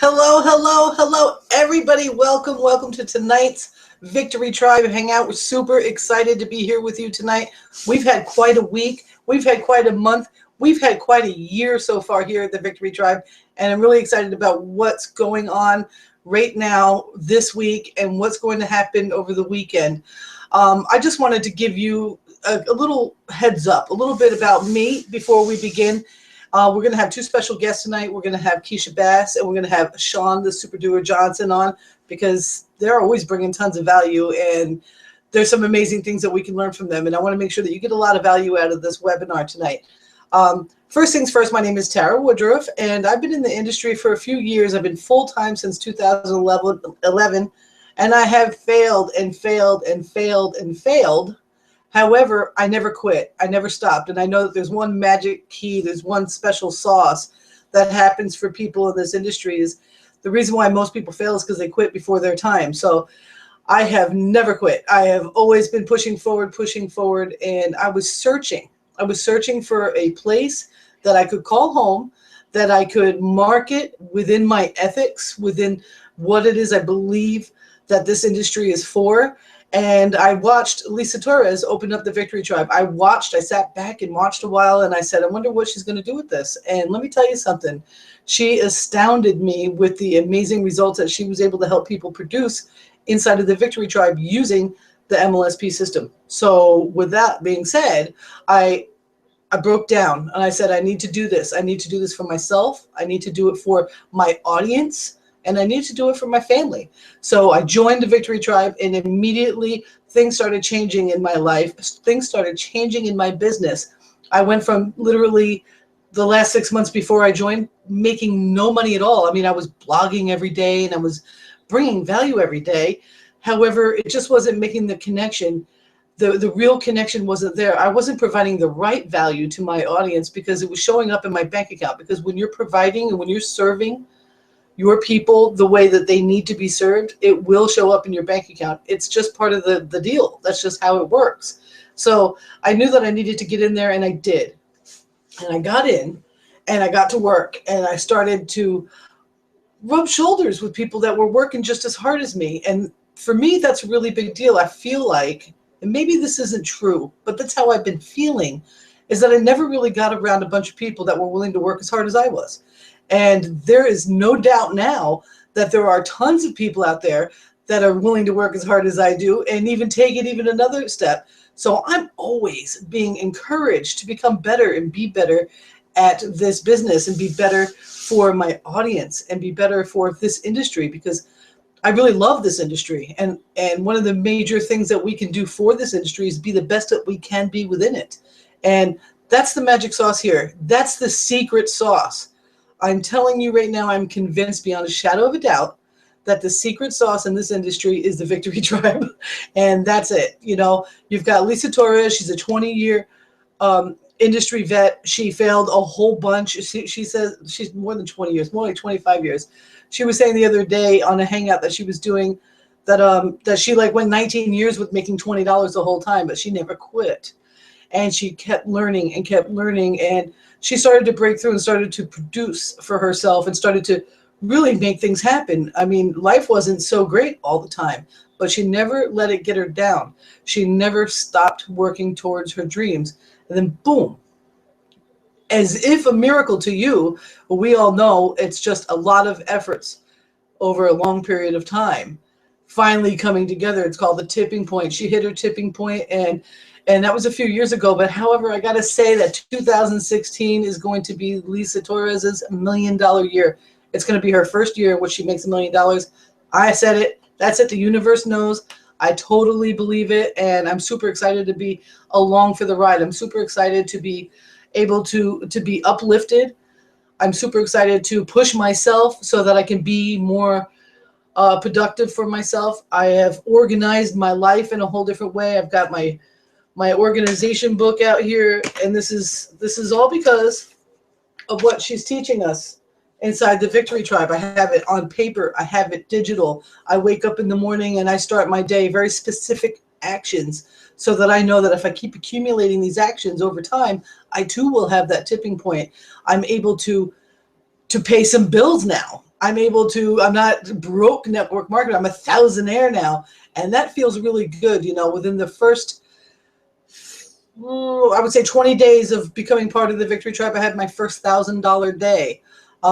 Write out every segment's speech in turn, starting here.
Hello, hello, hello, everybody. Welcome to tonight's Victory Tribe Hangout. We're super excited to be here with you tonight. We've had quite a week. We've had quite a month. We've had quite a year so far here at the Victory Tribe, and I'm really excited about what's going on right now this week and what's going to happen over the weekend. I just wanted to give you a little heads up, a little bit about me before we begin. We're going to have two special guests tonight. We're going to have Keisha Bass and we're going to have Sean, the Super Doer Johnson, on because they're always bringing tons of value and there's some amazing things that we can learn from them. And I want to make sure that you get a lot of value out of this webinar tonight. First things first, my name is Tara Woodruff and I've been in the industry for a few years. I've been full-time since 2011 and I have failed and failed and failed and failed. However, I never quit. I never stopped. And I know that there's one magic key, there's one special sauce that happens for people in this industry. Is the reason why most people fail is because they quit before their time. So I have never quit. I have always been pushing forward, and I was searching. I was searching for a place that I could call home, that I could market within my ethics, within what it is I believe that this industry is for. And I watched Lisa Torres open up the Victory Tribe. I sat back and watched a while and I said, I wonder what she's going to do with this. And let me tell you something. She astounded me with the amazing results that she was able to help people produce inside of the Victory Tribe using the MLSP system. So with that being said, I broke down and I said, I need to do this. I need to do this for myself. I need to do it for my audience. And I need to do it for my family. So I joined the Victory Tribe and immediately things started changing in my life. Things started changing in my business. I went from literally the last 6 months before I joined making no money at all. I mean, I was blogging every day and I was bringing value every day. However, it just wasn't making the connection. The real connection wasn't there. I wasn't providing the right value to my audience because it was showing up in my bank account. Because when you're providing and when you're serving your people the way that they need to be served, it will show up in your bank account. It's just part of the deal. That's just how it works. So I knew that I needed to get in there and I did. And I got in and I got to work and I started to rub shoulders with people that were working just as hard as me. And for me, that's a really big deal. I feel like, and maybe this isn't true, but that's how I've been feeling, is that I never really got around a bunch of people that were willing to work as hard as I was. And there is no doubt now that there are tons of people out there that are willing to work as hard as I do and even take it even another step. So I'm always being encouraged to become better and be better at this business and be better for my audience and be better for this industry because I really love this industry. And one of the major things that we can do for this industry is be the best that we can be within it. And that's the magic sauce here. That's the secret sauce. I'm telling you right now, I'm convinced beyond a shadow of a doubt that the secret sauce in this industry is the Victory Tribe. And that's it. You know, you've got Lisa Torres. She's a 20-year industry vet. She failed a whole bunch. She says she's more than 20 years, more like 25 years. She was saying the other day on a hangout that she was doing that she like went 19 years with making $20 the whole time, but she never quit. And she kept learning and she started to break through and started to produce for herself and started to really make things happen. I mean, life wasn't so great all the time, but she never let it get her down. She never stopped working towards her dreams. And then boom, as if a miracle to you, we all know it's just a lot of efforts over a long period of time finally coming together. It's called the tipping point. She hit her tipping point and that was a few years ago. But however, I got to say that 2016 is going to be Lisa Torres's $1 million year. It's going to be her first year in which she makes $1 million. I said it. That's it. The universe knows. I totally believe it. And I'm super excited to be along for the ride. I'm super excited to be able to be uplifted. I'm super excited to push myself so that I can be more productive for myself. I have organized my life in a whole different way. I've got my organization book out here, and this is all because of what she's teaching us inside the Victory Tribe. I have it on paper. I have it digital. I wake up in the morning and I start my day, very specific actions, so that I know that if I keep accumulating these actions over time, I too will have that tipping point. I'm able to pay some bills now. I'm not broke network marketer. I'm a thousandaire now. And that feels really good. You know, within the first, I would say 20 days of becoming part of the Victory Tribe, I had my first $1,000 day.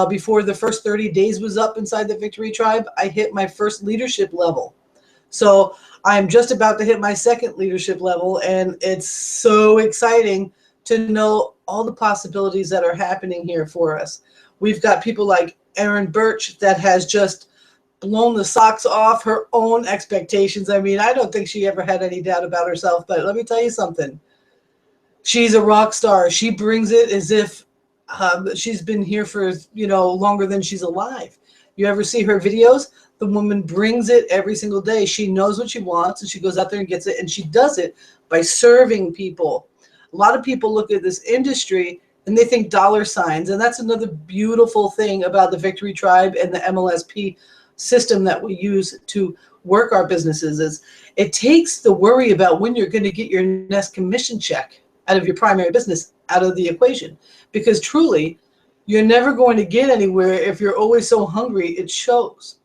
Before the first 30 days was up inside the Victory Tribe, I hit my first leadership level. So I'm just about to hit my second leadership level, and it's so exciting to know all the possibilities that are happening here for us. We've got people like Erin Birch that has just blown the socks off her own expectations. I mean, I don't think she ever had any doubt about herself, but let me tell you something. She's a rock star. She brings it as if she's been here for, longer than she's alive. You ever see her videos? The woman brings it every single day. She knows what she wants, and she goes out there and gets it, and she does it by serving people. A lot of people look at this industry and they think dollar signs, and that's another beautiful thing about the Victory Tribe and the MLSP system that we use to work our businesses is it takes the worry about when you're going to get your next commission check out of your primary business out of the equation, because truly you're never going to get anywhere if you're always so hungry. It shows.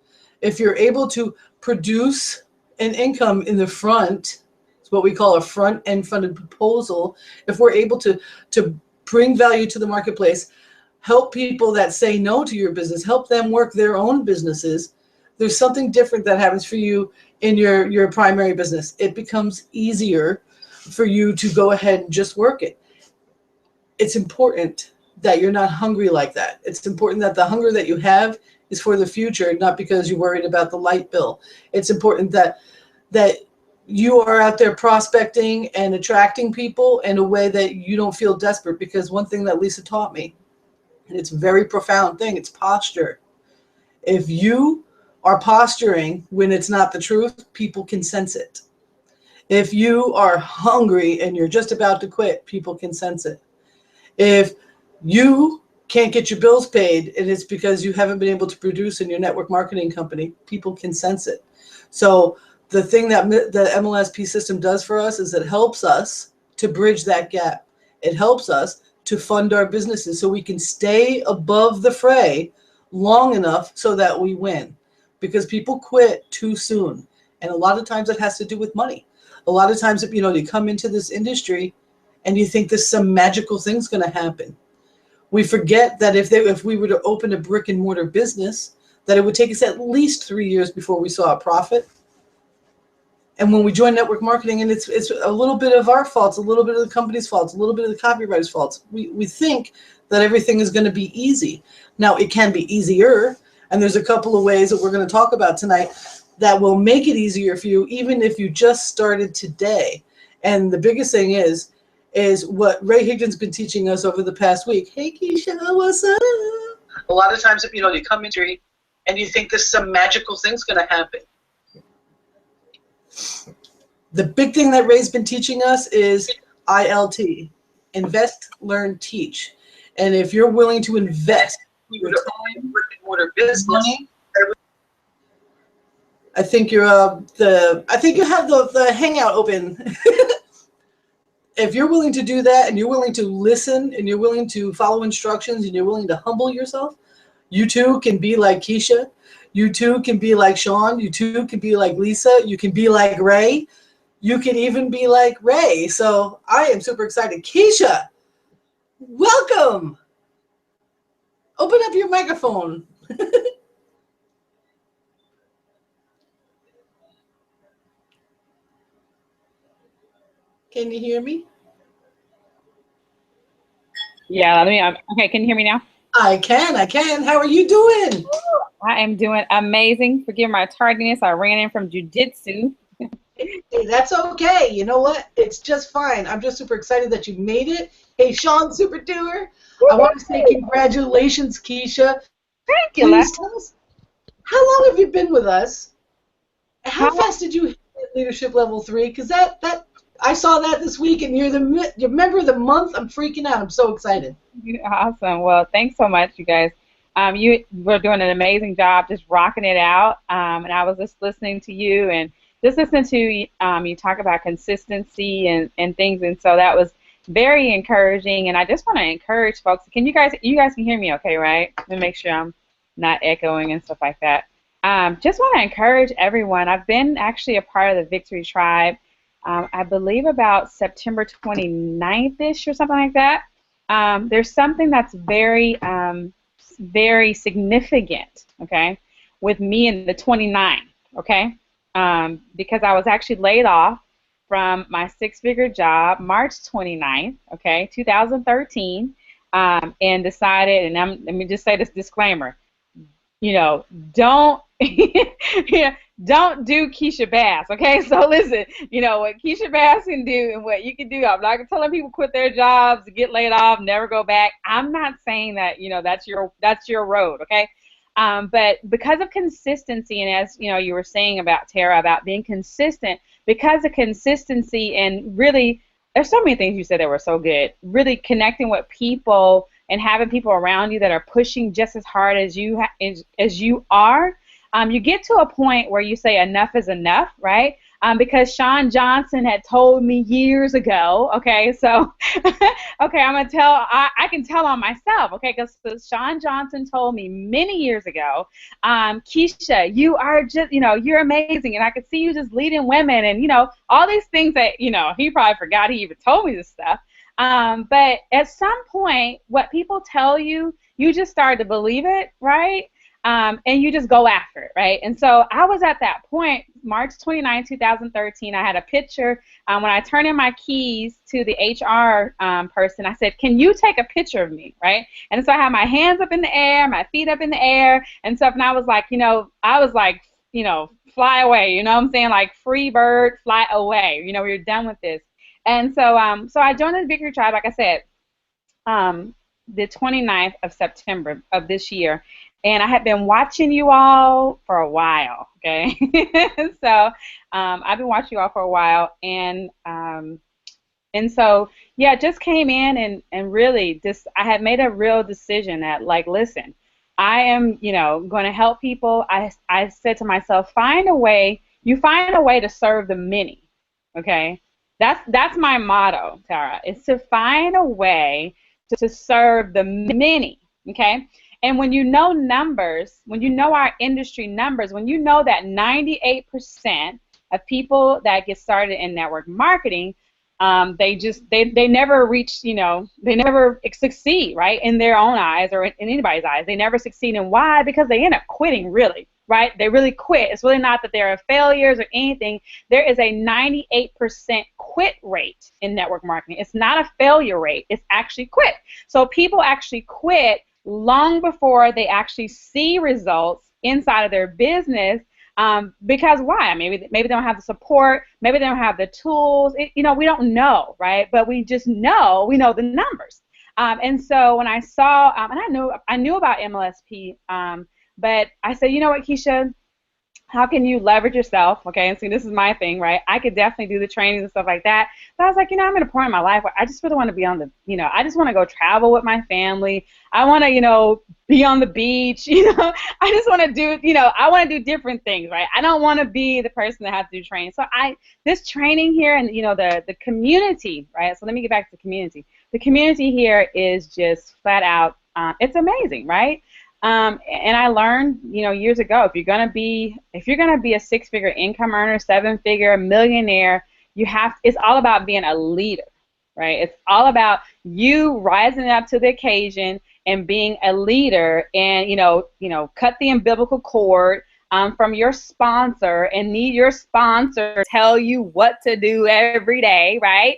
If you're able to produce an income in the front, it's what we call a front-end funded proposal. If we're able to bring value to the marketplace, help people that say no to your business, help them work their own businesses, there's something different that happens for you in your primary business. It becomes easier for you to go ahead and just work it. It's important that you're not hungry like that. It's important that the hunger that you have is for the future, not because you're worried about the light bill. It's important that you are out there prospecting and attracting people in a way that you don't feel desperate, because one thing that Lisa taught me, and it's a very profound thing, it's posture. If you are posturing when it's not the truth, people can sense it. If you are hungry and you're just about to quit, people can sense it. If you can't get your bills paid and it's because you haven't been able to produce in your network marketing company, people can sense it. So the thing that the MLSP system does for us is it helps us to bridge that gap. It helps us to fund our businesses so we can stay above the fray long enough so that we win, because people quit too soon. And a lot of times it has to do with money. A lot of times, you come into this industry and you think there's some magical thing's going to happen. We forget that if we were to open a brick and mortar business, that it would take us at least 3 years before we saw a profit. And when we join network marketing, and it's a little bit of our faults, a little bit of the company's faults, a little bit of the copywriter's faults, we think that everything is going to be easy. Now, it can be easier, and there's a couple of ways that we're going to talk about tonight that will make it easier for you, even if you just started today. And the biggest thing is what Ray Higdon's been teaching us over the past week. Hey, Keisha, what's up? A lot of times, you come into and you think there's some magical thing's going to happen. The big thing that Ray's been teaching us is ILT, invest, learn, teach. And if you're willing to invest your time, brick and mortar business, money, I think you have the hangout open. If you're willing to do that, and you're willing to listen, and you're willing to follow instructions, and you're willing to humble yourself, you too can be like Keisha. You too can be like Sean. You too can be like Lisa. You can be like Ray. You can even be like Ray. So I am super excited. Keisha, welcome. Open up your microphone. Can you hear me? Yeah, okay, can you hear me now? I can. How are you doing? I am doing amazing. Forgive my tardiness. I ran in from jiu-jitsu. Hey, that's okay. You know what? It's just fine. I'm just super excited that you made it. Hey, Sean, super doer. I want to say congratulations, Keisha. Thank you. Please tell us, how long have you been with us? How fast did you hit leadership level 3? Because that I saw that this week, and you're member of the month. I'm freaking out. I'm so excited. Awesome. Well, thanks so much, you guys. You were doing an amazing job, just rocking it out. And I was just listening to you and just listening to you talk about consistency and things, and so that was very encouraging. And I just want to encourage folks. You guys can hear me okay, right? Let me make sure I'm not echoing and stuff like that. Just want to encourage everyone. I've been actually a part of the Victory Tribe, I believe about September 29th-ish or something like that. There's something that's very, very significant, okay, with me in the 29th, okay, because I was actually laid off from my six-figure job March 29th, okay, 2013, and decided, and let me just say this disclaimer, don't yeah, don't do Keisha Bass, okay? So listen, what Keisha Bass can do and what you can do. I'm not telling people quit their jobs, get laid off, never go back. I'm not saying that, that's your road, okay? But because of consistency, and as you were saying about Tara, about being consistent, because of consistency, and really, there's so many things you said that were so good. Really connecting with people and having people around you that are pushing just as hard as you are, you get to a point where you say enough is enough, right? Because Sean Johnson had told me years ago, okay, so, okay, I can tell on myself, okay, because Sean Johnson told me many years ago, Keisha, you are just, you're amazing, and I could see you just leading women, and, all these things that, he probably forgot he even told me this stuff. But at some point, what people tell you, you just start to believe it, right? And you just go after it, right? And so I was at that point, March 29, 2013. I had a picture. When I turned in my keys to the HR person, I said, can you take a picture of me, right? And so I had my hands up in the air, my feet up in the air, and stuff. And I was like, fly away, you know what I'm saying? Like, free bird, fly away. We're done with this. And so, so I joined the Victory Tribe, like I said, the 29th of September of this year. And I had been watching you all for a while, okay? So I've been watching you all for a while. And so, yeah, just came in and really just, I had made a real decision that, like, listen, I am, going to help people. I said to myself, find a way to serve the many, okay? That's my motto, Tara, is to find a way to serve the many, okay? And when you know numbers, when you know our industry numbers, when you know that 98% of people that get started in network marketing, they never reach, they never succeed, right, in their own eyes or in anybody's eyes. They never succeed. And why? Because they end up quitting, really, right? They really quit. It's really not that they're failures or anything. There is a 98% quit rate in network marketing. It's not a failure rate. It's actually quit. So people actually quit long before they actually see results inside of their business, because why? Maybe they don't have the support, maybe they don't have the tools. We don't know, right? But we just know, we know the numbers. And so when I saw, and I knew about MLSP, but I said, you know what, Keisha, how can you leverage yourself? Okay, and see, this is my thing, right? I could definitely do the trainings and stuff like that. But I was like, I'm at a point in my life where I just really want to be on the, I just want to go travel with my family. I want to, be on the beach. I just want to do, I want to do different things, right? I don't want to be the person that has to do training. So this training here and, the community, right? So let me get back to the community. The community here is just flat out, it's amazing, right? And I learned, years ago, if you're gonna be a six-figure income earner, seven-figure millionaire, it's all about being a leader, right? It's all about you rising up to the occasion and being a leader, and cut the umbilical cord from your sponsor and need your sponsor to tell you what to do every day, right?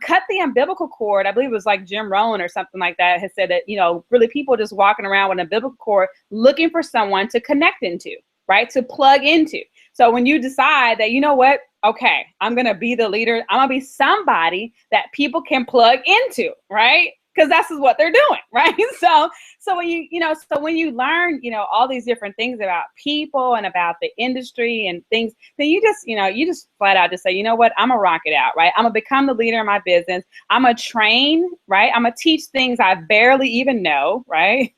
Cut the umbilical cord. I believe it was like Jim Rohn or something like that has said that, really people just walking around with an umbilical cord looking for someone to connect into, right? To plug into. So when you decide that, you know what, okay, I'm going to be the leader, I'm going to be somebody that people can plug into, right? Because that's what they're doing, right? So when when you learn, all these different things about people and about the industry and things, then you just flat out just say, you know what, I'm gonna rock it out, right? I'm gonna become the leader of my business. I'm gonna train, right? I'm gonna teach things I barely even know, right?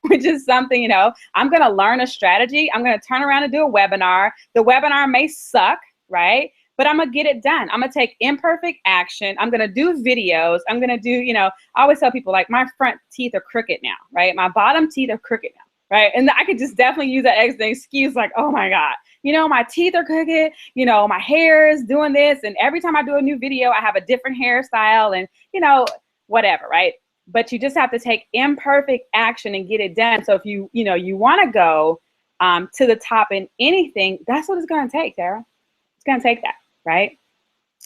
Which is something, I'm gonna learn a strategy. I'm gonna turn around and do a webinar. The webinar may suck, right? But I'm going to get it done. I'm going to take imperfect action. I'm going to do videos. I'm going to do, I always tell people, like, my front teeth are crooked now, right? My bottom teeth are crooked now. right? And I could just definitely use that as an excuse, like, oh my God, you know, my teeth are crooked, you know, my hair is doing this, and every time I do a new video, I have a different hairstyle, and, you know, whatever, right? But you just have to take imperfect action and get it done. So if you know, you want to go to the top in anything, that's what it's going to take, Tara. It's going to take that, right?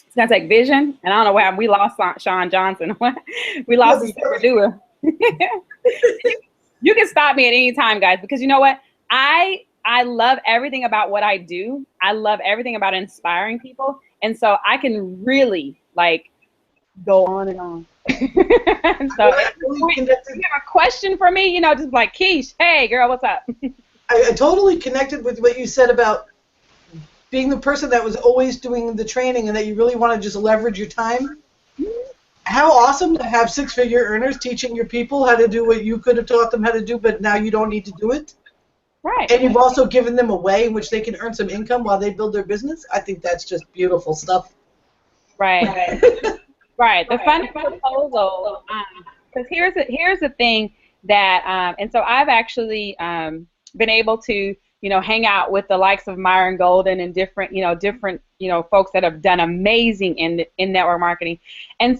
It's going to take vision. And I don't know what happened. We lost Sean Johnson. We lost the super doer. You can stop me at any time, guys, because you know what? I love everything about what I do. I love everything about inspiring people. And so I can really like go on and on. So if you have a question for me, you know, just like, Keish, hey girl, what's up? I totally connected with what you said about being the person that was always doing the training and that you really want to just leverage your time. How awesome to have six-figure earners teaching your people how to do what you could have taught them how to do, but now you don't need to do it. Right. And you've also given them a way in which they can earn some income while they build their business. I think that's just beautiful stuff. Right. Right. The fun proposal, because here's the thing that, and so I've actually been able to, you know, hang out with the likes of Myron Golden and different folks that have done amazing in network marketing. And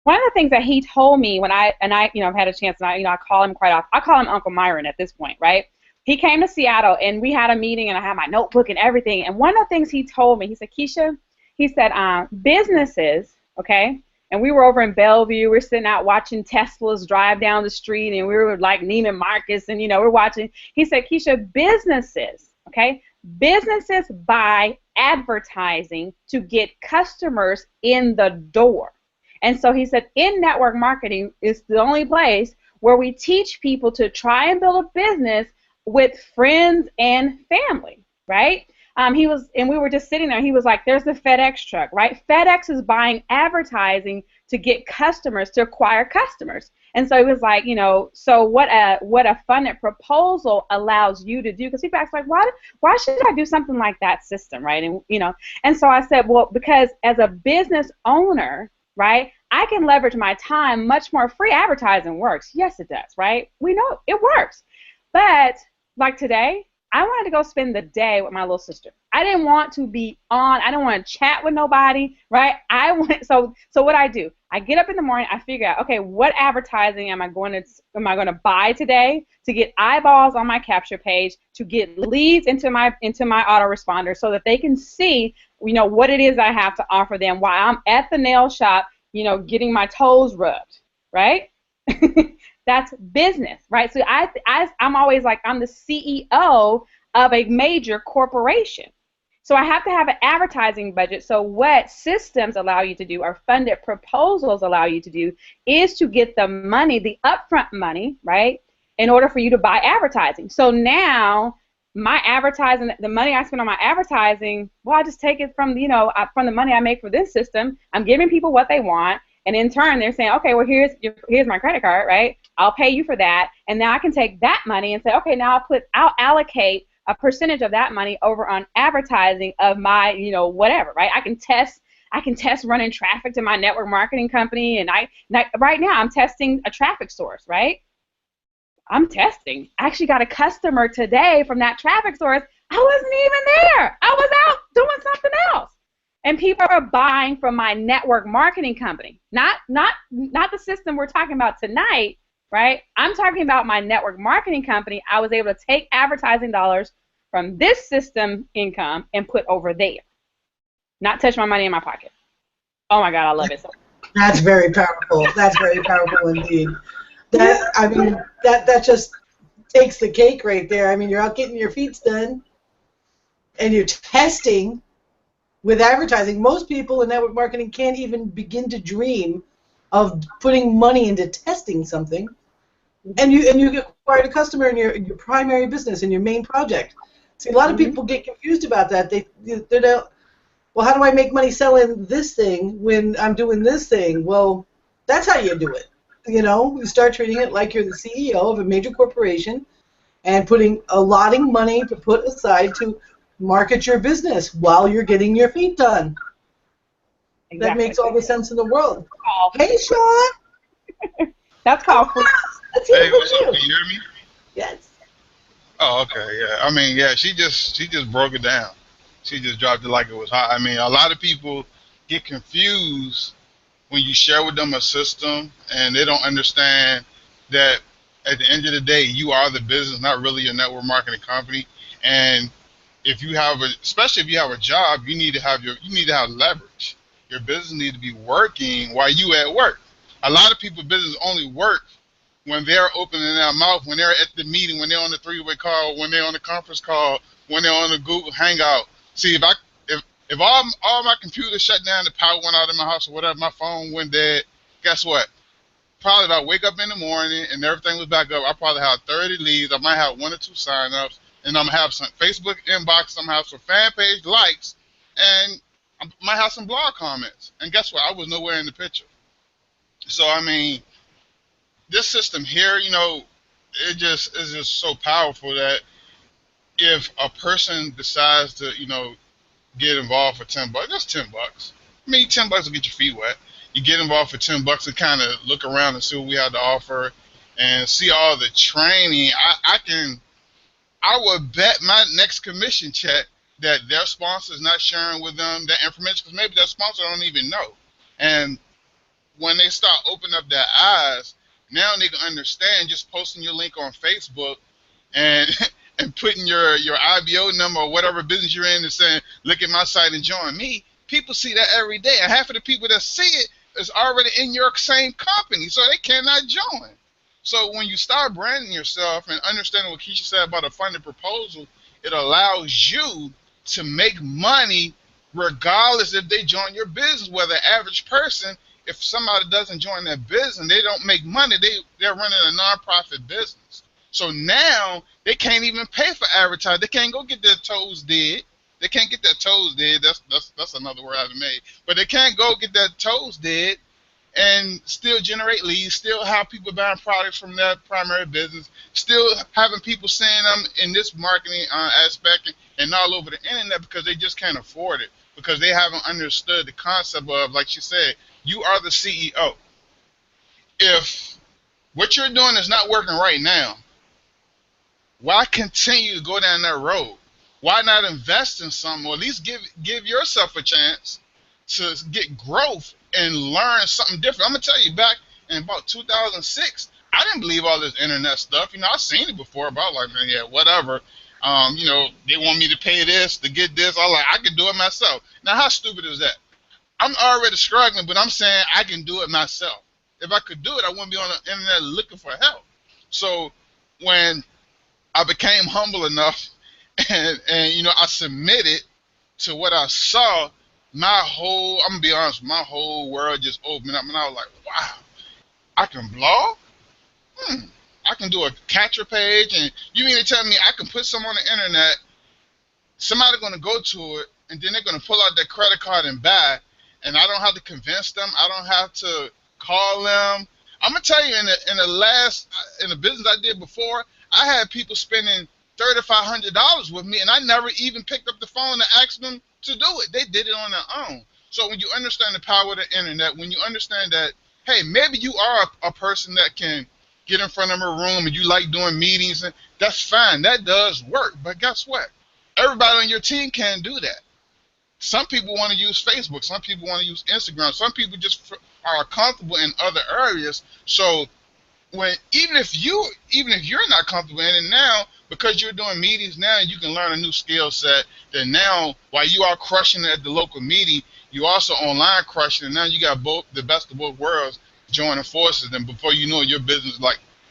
one of the things that he told me when I you know, I've had a chance, and I call him quite often. I call him Uncle Myron at this point, right? He came to Seattle and we had a meeting and I had my notebook and everything. And one of the things he told me, he said, Keisha, he said, businesses, okay, and we were over in Bellevue, we're sitting out watching Teslas drive down the street, and we were like Neiman Marcus, and, you know, we're watching. He said, Keisha, businesses, okay, businesses buy advertising to get customers in the door. And so he said, in network marketing is the only place where we teach people to try and build a business with friends and family, right? We were just sitting there. He was like, there's the FedEx truck, right? FedEx is buying advertising to get customers, to acquire customers. And so he was like, you know, so what a funded proposal allows you to do, because people ask like, why should I do something like that system, right? And, you know, and so I said, well, because as a business owner, right, I can leverage my time much more. Free advertising works. Yes, it does, right? We know it works. But like today, I wanted to go spend the day with my little sister. I didn't want to be on. I don't want to chat with nobody, right? So what I do, I get up in the morning. I figure out, okay, what advertising am I going to buy today to get eyeballs on my capture page, to get leads into my autoresponder, so that they can see, you know, what it is I have to offer them while I'm at the nail shop, you know, getting my toes rubbed, right? That's business, right? So I'm always like, I'm the CEO of a major corporation. So I have to have an advertising budget. So what systems allow you to do, or funded proposals allow you to do, is to get the money, the upfront money, right, in order for you to buy advertising. So now my advertising, the money I spend on my advertising, well, I just take it from, you know, from the money I make for this system. I'm giving people what they want. And in turn, they're saying, okay, well, here's my credit card, right? I'll pay you for that. And now I can take that money and say, okay, now I'll allocate a percentage of that money over on advertising of my, you know, whatever, right? I can test running traffic to my network marketing company. And right now I'm testing a traffic source, right? I'm testing. I actually got a customer today from that traffic source. I wasn't even there. I was out doing something else. And people are buying from my network marketing company, not the system we're talking about tonight, right? I'm talking about my network marketing company. I was able to take advertising dollars from this system income and put over there, not touch my money in my pocket. Oh my God, I love it. That's very powerful. That's very powerful indeed. That just takes the cake right there. I mean, you're out getting your feet done, and you're testing. With advertising, most people in network marketing can't even begin to dream of putting money into testing something, and you acquired a customer in your primary business, in your main project. See, a lot of people get confused about that. They don't. Well, how do I make money selling this thing when I'm doing this thing? Well, that's how you do it. You know, you start treating it like you're the CEO of a major corporation, and allotting money to put aside to market your business while you're getting your feet done. Exactly. That makes all the sense in the world. Hey, Sean. That's called free. Hey, what's up? Can you hear me? Yes. Oh, okay, yeah. I mean, yeah, she just broke it down. She just dropped it like it was hot. I mean, a lot of people get confused when you share with them a system and they don't understand that at the end of the day, you are the business, not really a network marketing company. And if you have especially if you have a job, you need to have leverage. Your business need to be working while you at work. A lot of people business only work when they're opening their mouth, when they're at the meeting, when they're on the three-way call, when they're on the conference call, when they're on the Google Hangout. See, if all my computers shut down, the power went out in my house or whatever, my phone went dead, guess what? Probably if I wake up in the morning and everything was back up, I probably have 30 leads. I might have 1 or 2 signups, and I'm gonna have some Facebook inbox. I'm gonna have some fan page likes, and I might have some blog comments. And guess what? I was nowhere in the picture. So I mean, this system here, is just so powerful that if a person decides to, get involved for $10, that's $10. I mean, $10 will get your feet wet. You get involved for $10 to kind of look around and see what we have to offer, and see all the training. I would bet my next commission check that their sponsor is not sharing with them that information because maybe their sponsor don't even know. And when they start opening up their eyes, now they can understand just posting your link on Facebook and and putting your IBO number or whatever business you're in and saying, look at my site and join me. People see that every day, and half of the people that see it is already in your same company, so they cannot join. So when you start branding yourself and understanding what Keisha said about a funded proposal, it allows you to make money regardless if they join your business. Whether average person, if somebody doesn't join their business, they don't make money. They're running a nonprofit business. So now they can't even pay for advertising. They can't go get their toes did. They can't get their toes did. That's another word I've made. But they can't go get their toes did and still generate leads, still have people buying products from their primary business, still having people seeing them in this marketing aspect and all over the internet because they just can't afford it, because they haven't understood the concept of, like she said, you are the CEO. If what you're doing is not working right now, why continue to go down that road? Why not invest in something, or at least give yourself a chance to get growth and learn something different? I'm gonna tell you, back in about 2006, I didn't believe all this internet stuff. I've seen it before, but I was like, man, yeah, whatever. They want me to pay this to get this. I can do it myself. Now, how stupid is that? I'm already struggling, but I'm saying I can do it myself. If I could do it, I wouldn't be on the internet looking for help. So when I became humble enough and I submitted to what I saw, I'm gonna be honest, my whole world just opened up, and I was like, wow, I can blog? I can do a catcher page, and you mean to tell me I can put some on the internet, somebody's gonna go to it, and then they're gonna pull out their credit card and buy, and I don't have to convince them, I don't have to call them. I'm gonna tell you, in the business I did before, I had people spending $3,500 with me, and I never even picked up the phone and asked them to do it. They did it on their own. So when you understand the power of the internet, when you understand that, hey, maybe you are a person that can get in front of a room and you like doing meetings, and that's fine. That does work. But guess what? Everybody on your team can't do that. Some people want to use Facebook. Some people want to use Instagram. Some people just are comfortable in other areas. So even if you're not comfortable in it now, because you're doing meetings now, you can learn a new skill set that now, while you are crushing it at the local meeting, you also online crushing it. Now you got the best of both worlds joining forces, and before you know it, your business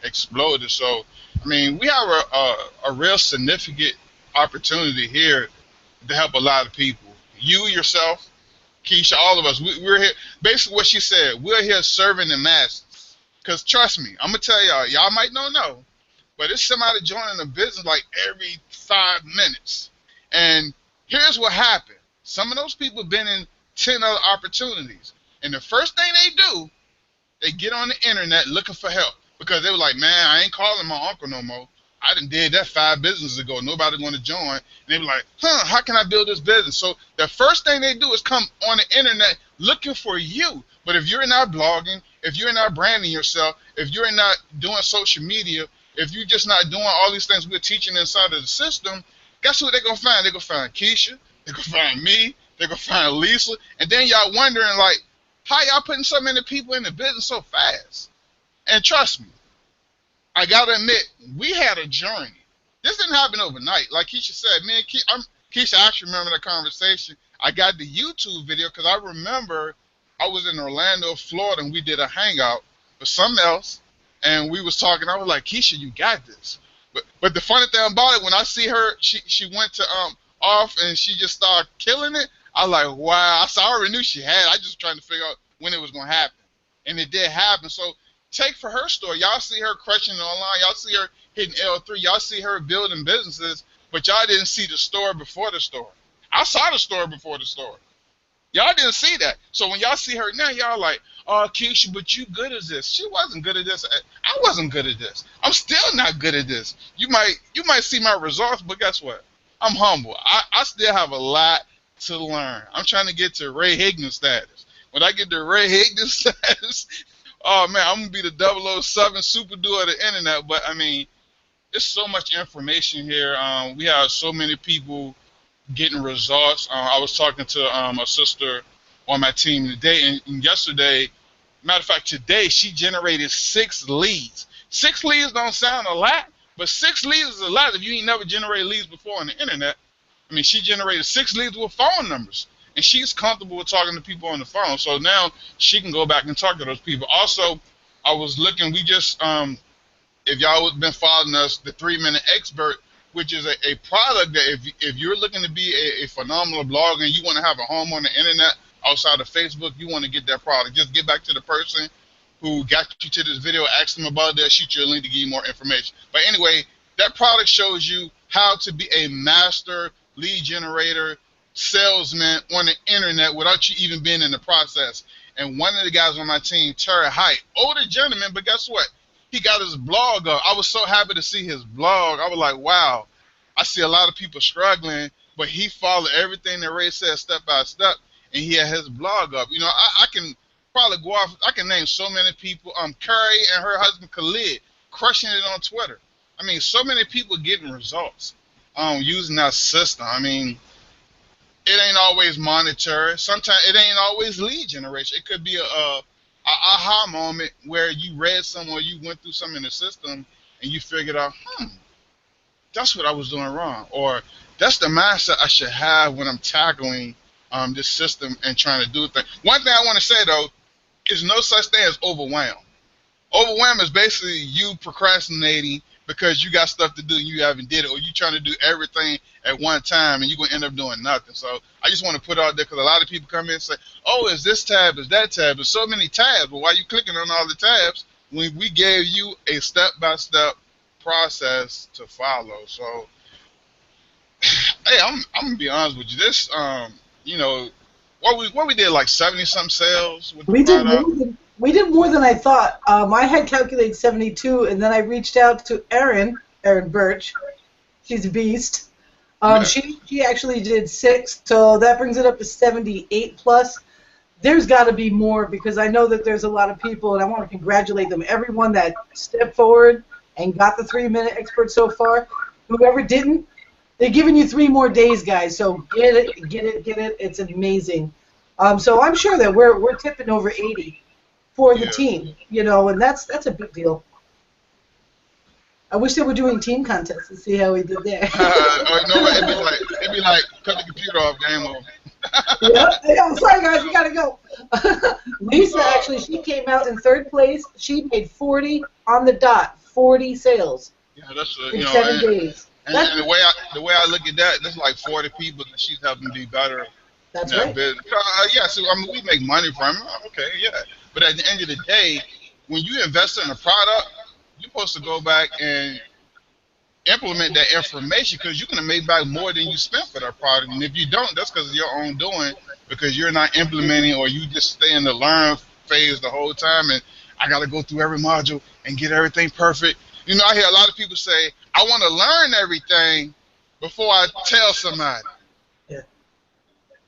exploded. So I mean, we have a real significant opportunity here to help a lot of people. You yourself, Keisha, all of us, we're here. Basically what she said, we're here serving the masses. Because trust me, I'm going to tell y'all might not know, but it's somebody joining a business like every 5 minutes. And here's what happened. Some of those people have been in 10 other opportunities. And the first thing they do, they get on the internet looking for help. Because they were like, man, I ain't calling my uncle no more. I done did that 5 businesses ago. Nobody going to join. And they were like, how can I build this business? So the first thing they do is come on the internet looking for you. But if you're not blogging, if you're not branding yourself, if you're not doing social media, if you're just not doing all these things we're teaching inside of the system, guess who they're going to find? They're going to find Keisha. They're going to find me. They're going to find Lisa. And then y'all wondering, like, how y'all putting so many people in the business so fast? And trust me, I got to admit, we had a journey. This didn't happen overnight. Like Keisha said, me and Keisha, I actually remember that conversation. I got the YouTube video because I remember I was in Orlando, Florida, and we did a hangout for something else. And we was talking. I was like, Keisha, you got this. But the funny thing about it, when I see her, she went to off and she just started killing it. I was like, wow. I already knew she had. I just trying to figure out when it was gonna happen, and it did happen. So take for her story. Y'all see her crushing it online. Y'all see her hitting L3. Y'all see her building businesses, but y'all didn't see the story before the story. I saw the story before the story. Y'all didn't see that. So when y'all see her now, y'all like, oh, Keisha, but you good at this. She wasn't good at this. I wasn't good at this. I'm still not good at this. You might see my results, but guess what? I'm humble. I still have a lot to learn. I'm trying to get to Ray Higgins status. When I get to Ray Higgins status, oh, man, I'm going to be the 007 super duo of the internet. But, I mean, there's so much information here. We have so many people getting results. I was talking to a sister on my team today, and yesterday, matter of fact, today she generated 6 leads. 6 leads don't sound a lot, but 6 leads is a lot if you ain't never generated leads before on the internet. I mean, she generated 6 leads with phone numbers, and she's comfortable with talking to people on the phone. So now she can go back and talk to those people. Also, I was looking. We just, if y'all have been following us, the 3-Minute Expert, which is a product that if you're looking to be a phenomenal blogger and you want to have a home on the internet outside of Facebook, you want to get that product. Just get back to the person who got you to this video, ask them about it, they'll shoot you a link to give you more information. But anyway, that product shows you how to be a master lead generator, salesman on the internet without you even being in the process. And one of the guys on my team, Terry Height, older gentleman, but guess what? He got his blog up. I was so happy to see his blog. I was like, wow, I see a lot of people struggling, but he followed everything that Ray said step by step, and he had his blog up. You know, I can probably go off. I can name so many people. Carrie and her husband Khalid crushing it on Twitter. I mean, so many people getting results using that system. I mean, it ain't always monetary. Sometimes it ain't always lead generation. It could be a aha moment where you read something or you went through something in the system and you figured out, that's what I was doing wrong, or that's the mindset I should have when I'm tackling this system and trying to do things. One thing I want to say though is no such thing as overwhelm. Overwhelm is basically you procrastinating because you got stuff to do and you haven't did it, or you trying to do everything at one time and you're going to end up doing nothing. So I just want to put out there because a lot of people come in and say, oh, is this tab, is that tab? There's so many tabs. But why are you clicking on all the tabs when we gave you a step-by-step process to follow? So, hey, I'm going to be honest with you. This, you know, what we did, like 70-something sales with the product? We did more than I thought. I had calculated 72, and then I reached out to Erin Birch. She's a beast. Yeah. She actually did 6, so that brings it up to 78 plus. There's got to be more because I know that there's a lot of people, and I want to congratulate them. Everyone that stepped forward and got the 3-Minute Expert so far. Whoever didn't, they're giving you 3 more days, guys. So get it. It's amazing. So I'm sure that we're tipping over 80. For the team, you know, and that's a big deal. I wish they were doing team contests to see how we did there. No, it'd be like cut the computer off, game over. Yeah, I'm sorry guys, we gotta go. Lisa actually, she came out in 3rd place. She made 40 on the dot, 40 sales. Yeah, that's in 7 days. And the way I look at that, that's like 40 people that she's helping be better. That's right. Yeah, so I mean, we make money from it. Okay, yeah. But at the end of the day, when you invest in a product, you're supposed to go back and implement that information because you're going to make back more than you spent for that product. And if you don't, that's because of your own doing, because you're not implementing or you just stay in the learn phase the whole time. And I got to go through every module and get everything perfect. You know, I hear a lot of people say, I want to learn everything before I tell somebody.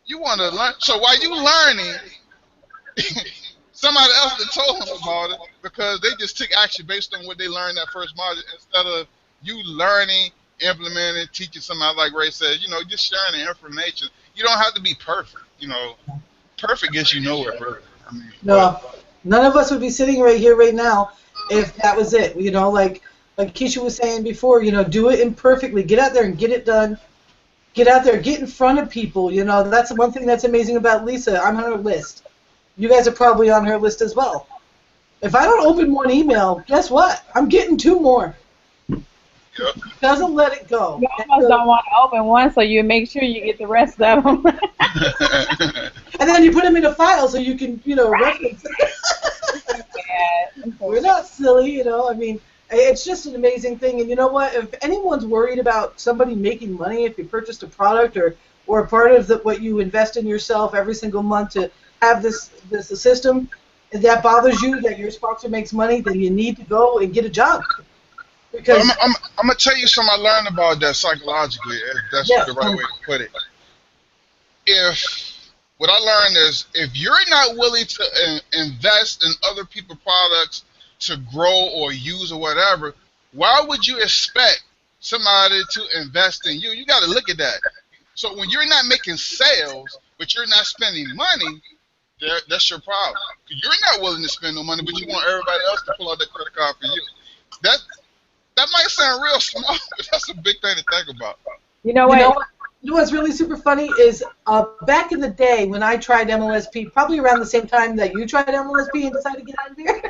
You want to learn. So while you learning, somebody else that told them about it because they just took action based on what they learned that first module instead of you learning, implementing, teaching somebody like Ray says, just sharing the information. You don't have to be perfect. Perfect gets you nowhere, brother. I mean, No, none of us would be sitting right here right now if that was it. Like Keisha was saying before, do it imperfectly. Get out there and get it done. Get out there, get in front of people. That's one thing that's amazing about Lisa. I'm on her list. You guys are probably on her list as well. If I don't open one email, guess what? I'm getting 2 more. Yep. Doesn't let it go. You almost don't want to open one, so you make sure you get the rest of them. And then you put them in a file so you can, reference it. Yeah. We're not silly, I mean, it's just an amazing thing. And you know what? If anyone's worried about somebody making money if you purchased a product or part of what you invest in yourself every single month to have this system, if that bothers you that your sponsor makes money, then you need to go and get a job. Because I'm going to tell you something I learned about that psychologically, if that's the right way to put it. What I learned is if you're not willing to invest in other people's products to grow or use or whatever, why would you expect somebody to invest in you? You got to look at that. So when you're not making sales, but you're not spending money, that's your problem. You're not willing to spend no money, but you want everybody else to pull out their credit card for you. That might sound real small, but that's a big thing to think about. You know what? You know what's really super funny is back in the day when I tried MLSP, probably around the same time that you tried MLSP and decided to get out of there,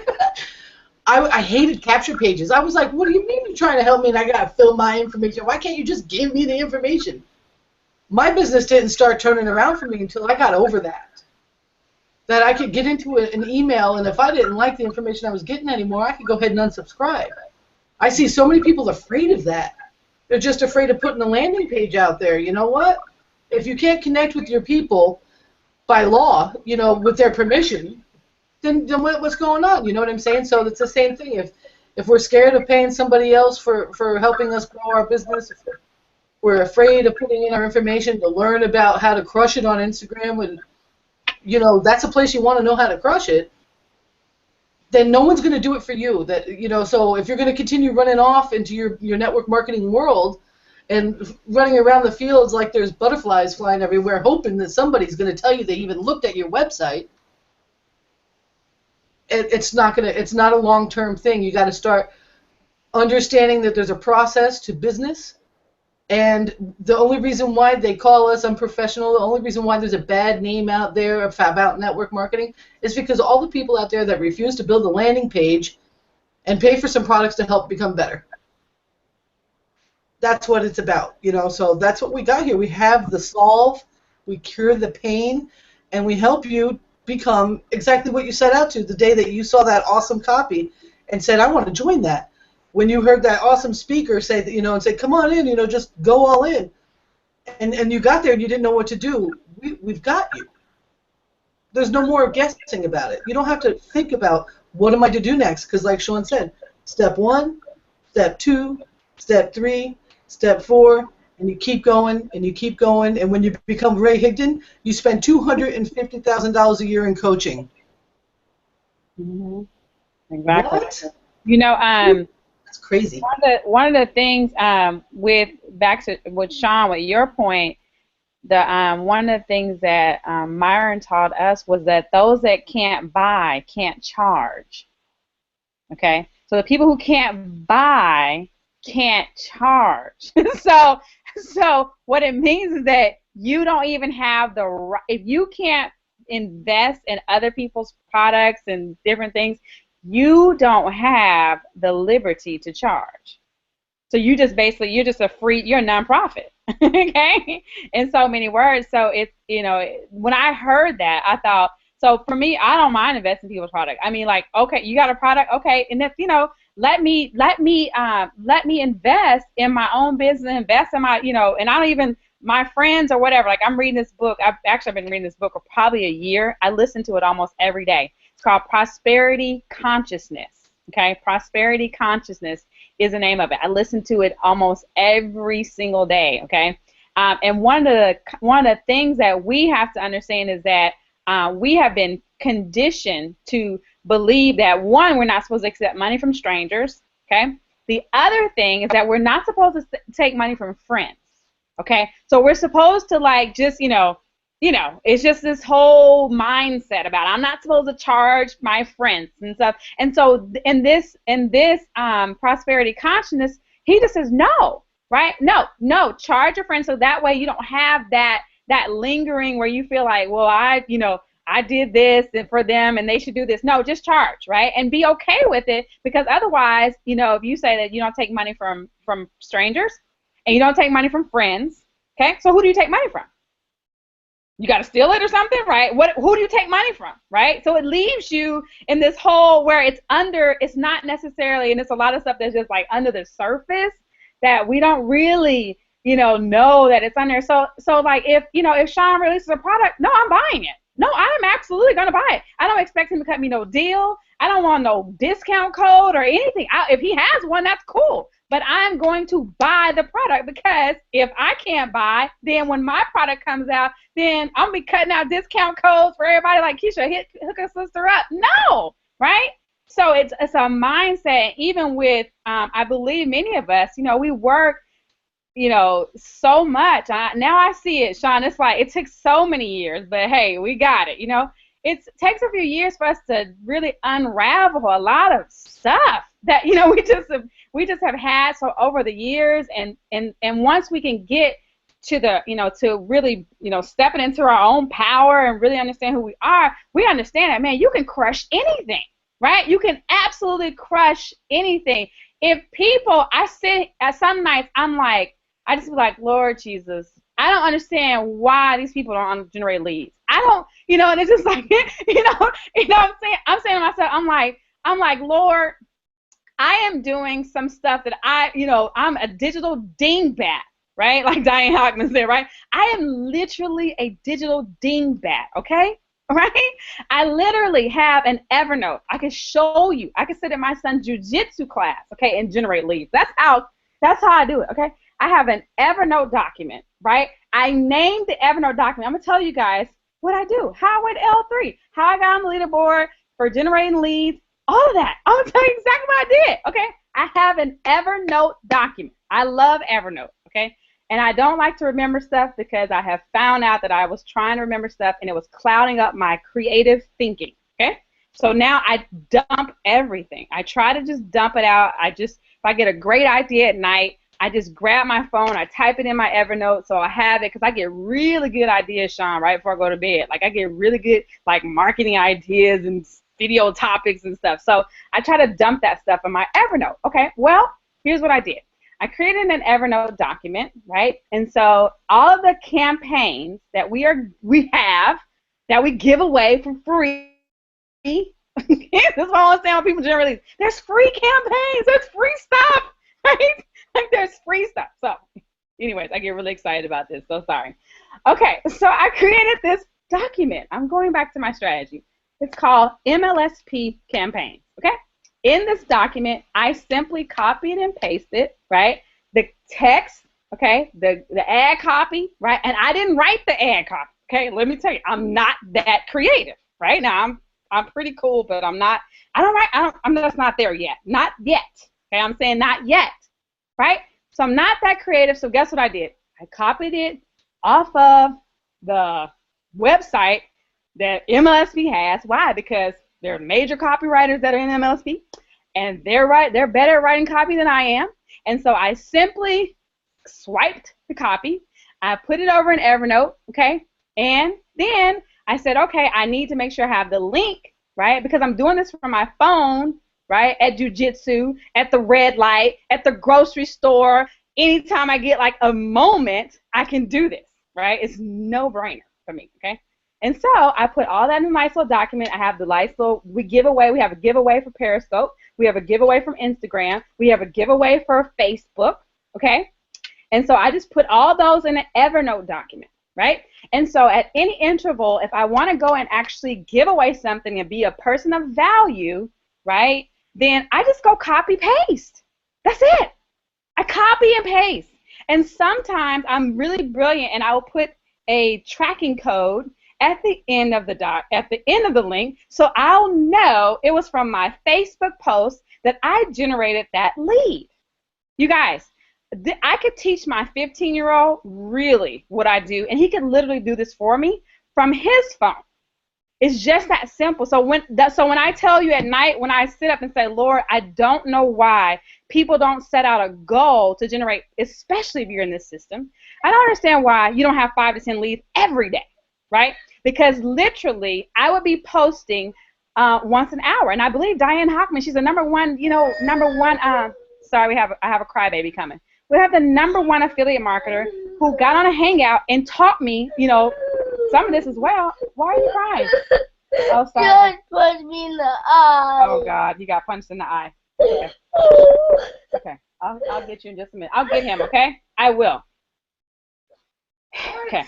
I hated capture pages. I was like, what do you mean you're trying to help me and I got to fill my information? Why can't you just give me the information? My business didn't start turning around for me until I got over that. That I could get into an email, and if I didn't like the information I was getting anymore, I could go ahead and unsubscribe. I see so many people afraid of that. They're just afraid of putting a landing page out there. You know what? If you can't connect with your people by law, with their permission, then what's going on? You know what I'm saying? So it's the same thing. If we're scared of paying somebody else for helping us grow our business, if we're afraid of putting in our information to learn about how to crush it on Instagram, when that's a place you want to know how to crush it, then no one's going to do it for you. So if you're going to continue running off into your network marketing world and running around the fields like there's butterflies flying everywhere, hoping that somebody's going to tell you they even looked at your website, it's not a long-term thing. You got to start understanding that there's a process to business, and the only reason why they call us unprofessional, the only reason why there's a bad name out there about network marketing is because all the people out there that refuse to build a landing page and pay for some products to help become better. That's what it's about, so that's what we got here. We have the solve, we cure the pain, and we help you become exactly what you set out to the day that you saw that awesome copy and said, I want to join that. When you heard that awesome speaker say that, and say, come on in, just go all in, and you got there and you didn't know what to do, we've got you. There's no more guessing about it. You don't have to think about what am I to do next, because like Sean said, step 1, step 2, step 3, step 4, and you keep going and you keep going, and when you become Ray Higdon, you spend $250,000 a year in coaching. Mm-hmm. Exactly. What? That's crazy. One of the things with Sean, with your point, one of the things that Myron taught us was that those that can't buy can't charge. Okay, so the people who can't buy can't charge. So what it means is that you don't even have the right, if you can't invest in other people's products and different things, you don't have the liberty to charge. So you're just a nonprofit, okay? In so many words. So it's, when I heard that, I thought, so for me, I don't mind investing in people's product. I mean, like, okay, you got a product, okay, and if, let me invest in my own business, invest in my, and I don't even, my friends or whatever, like I'm reading this book. I've actually been reading this book for probably a year. I listen to it almost every day. It's called Prosperity Consciousness. Okay, Prosperity Consciousness is the name of it. I listen to it almost every single day. Okay, and one of the things that we have to understand is that we have been conditioned to believe that, one, we're not supposed to accept money from strangers, okay? The other thing is that we're not supposed to take money from friends, okay? So we're supposed to, like, just, it's just this whole mindset about I'm not supposed to charge my friends and stuff. And so in this prosperity consciousness, he just says no, right? No, charge your friends, so that way you don't have that lingering where you feel like, well, I did this and for them and they should do this. No, just charge, right? And be okay with it, because otherwise, if you say that you don't take money from strangers and you don't take money from friends, okay? So who do you take money from? You got to steal it or something, right? Who do you take money from, right? So it leaves you in this hole where it's not necessarily, and it's a lot of stuff that's just like under the surface that we don't really, know that it's under. So like if Sean releases a product, no, I'm buying it. No, I'm absolutely going to buy it. I don't expect him to cut me no deal. I don't want no discount code or anything. If he has one, that's cool. But I'm going to buy the product, because if I can't buy, then when my product comes out, then I'm going to be cutting out discount codes for everybody like, Keisha, hook a sister up. No, right? So it's a mindset. Even with, I believe many of us, we work, so much. Now I see it, Sean. It's like it took so many years, but hey, we got it. It takes a few years for us to really unravel a lot of stuff that we just have had so over the years, and once we can get to the to really stepping into our own power and really understand who we are, we understand that, man, you can crush anything, right? You can absolutely crush anything. If people, I sit at some nights, I just be like, Lord Jesus, I don't understand why these people don't generate leads. I don't, and it's just like, I'm saying to myself, I'm like, Lord, I am doing some stuff that I'm a digital dingbat, right? Like Diane Hockman said, right? I am literally a digital dingbat, okay? Right? I literally have an Evernote. I can show you. I can sit in my son's jiu-jitsu class, okay, and generate leads. That's how I do it, okay? I have an Evernote document, right? I named the Evernote document. I'm going to tell you guys what I do, how I went L3, how I got on the leaderboard for generating leads, all of that. I'm going to tell you exactly what I did, okay? I have an Evernote document. I love Evernote, okay? And I don't like to remember stuff, because I have found out that I was trying to remember stuff and it was clouding up my creative thinking, okay? So now I dump everything. I try to just dump it out. If I get a great idea at night, I just grab my phone, I type it in my Evernote so I have it, because I get really good ideas, Sean, right before I go to bed. Like, I get really good, like, marketing ideas and video topics and stuff. So I try to dump that stuff in my Evernote. Okay, well, here's what I did. I created an Evernote document, right? And so all of the campaigns that we have that we give away for free. This is what I want to say when people generally, there's free campaigns, there's free stuff, right? Like, there's free stuff. So anyways, I get really excited about this, so sorry. Okay, so I created this document. I'm going back to my strategy. It's called MLSP campaigns, okay? In this document, I simply copied and pasted, right, the text, okay, the ad copy, right, and I didn't write the ad copy, okay? Let me tell you, I'm not that creative, right? Now, I'm pretty cool, but I'm just not there yet. Not yet, okay? I'm saying not yet, right? So I'm not that creative, so guess what I did? I copied it off of the website that MLSP has. Why? Because there are major copywriters that are in MLSP, and they're better at writing copy than I am. And so I simply swiped the copy, I put it over in Evernote, okay, and then I said, okay, I need to make sure I have the link, right, because I'm doing this from my phone, right, at jiu-jitsu, at the red light, at the grocery store. Anytime I get like a moment, I can do this, right? It's no-brainer for me, okay? And so I put all that in a nice little document. I have the nice little, we have a giveaway for Periscope. We have a giveaway from Instagram. We have a giveaway for Facebook, okay? And so I just put all those in an Evernote document, right? And so at any interval, if I want to go and actually give away something and be a person of value, right, then I just go copy paste. That's it. I copy and paste. And sometimes I'm really brilliant and I will put a tracking code at the end of the link, so I'll know it was from my Facebook post that I generated that lead. You guys, I could teach my 15-year-old really what I do, and he could literally do this for me from his phone. It's just that simple. So when I tell you at night, when I sit up and say, Lord, I don't know why people don't set out a goal to generate, especially if you're in this system. I don't understand why you don't have 5 to 10 leads every day, right? Because literally, I would be posting once an hour, and I believe Diane Hockman, she's the number one. Sorry, I have a crybaby coming. We have the #1 affiliate marketer who got on a hangout and taught me, some of this as well. Why are you crying? Oh, sorry. Just punched me in the eye. Oh, God, you got punched in the eye. Okay. Okay, I'll get you in just a minute. I'll get him, okay? I will. Okay.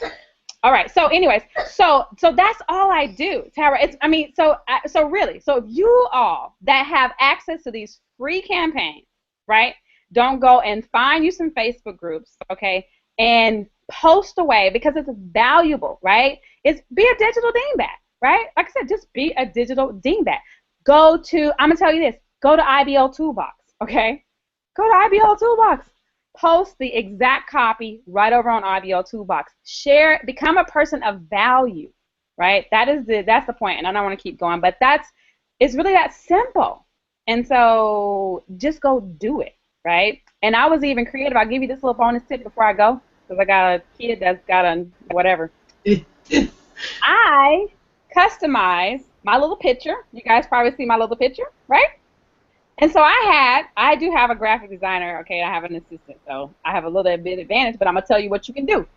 All right. So, anyways, so that's all I do, Tara. So if you all that have access to these free campaigns, right? Don't go and find you some Facebook groups, okay, and post away because it's valuable, right? Be a digital dingbat, right? Like I said, just be a digital dingbat. I'm gonna tell you this. Go to IBL Toolbox, okay? Go to IBL Toolbox. Post the exact copy right over on IBL Toolbox. Share, become a person of value, right? That's the point, and I don't want to keep going, but it's really that simple. And so just go do it, right? And I was even creative. I'll give you this little bonus tip before I go, because I got a kid that's got a whatever. I customize my little picture. You guys probably see my little picture, right? And so I do have a graphic designer, okay, I have an assistant, so I have a little bit advantage, but I'm going to tell you what you can do.